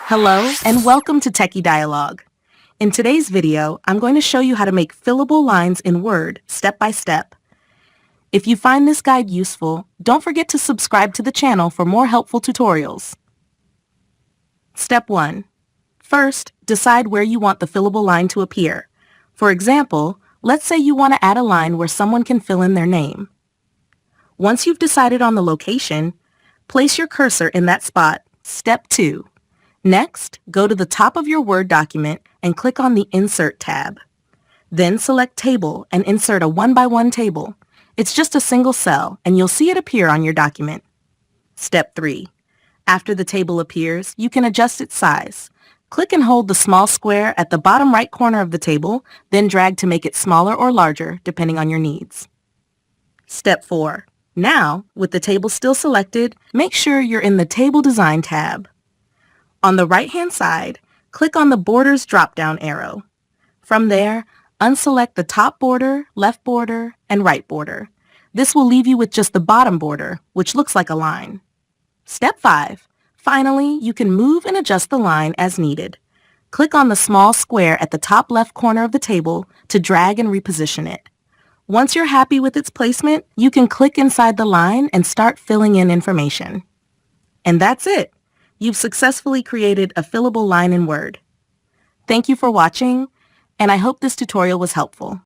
Hello and welcome to Techie Dialogue. In today's video, I'm going to show you how to make fillable lines in Word step by step. If you find this guide useful, don't forget to subscribe to the channel for more helpful tutorials. Step 1. First, decide where you want the fillable line to appear. For example, let's say you want to add a line where someone can fill in their name. Once you've decided on the location, place your cursor in that spot. Step 2. Next, go to the top of your Word document and click on the Insert tab. Then select Table and insert a 1x1 table. It's just a single cell, and you'll see it appear on your document. Step 3. After the table appears, you can adjust its size. Click and hold the small square at the bottom right corner of the table, then drag to make it smaller or larger, depending on your needs. Step 4. Now, with the table still selected, make sure you're in the Table Design tab. On the right-hand side, click on the Borders drop-down arrow. From there, unselect the top border, left border, and right border. This will leave you with just the bottom border, which looks like a line. Step 5. Finally, you can move and adjust the line as needed. Click on the small square at the top left corner of the table to drag and reposition it. Once you're happy with its placement, you can click inside the line and start filling in information. And that's it. You've successfully created a fillable line in Word. Thank you for watching, and I hope this tutorial was helpful.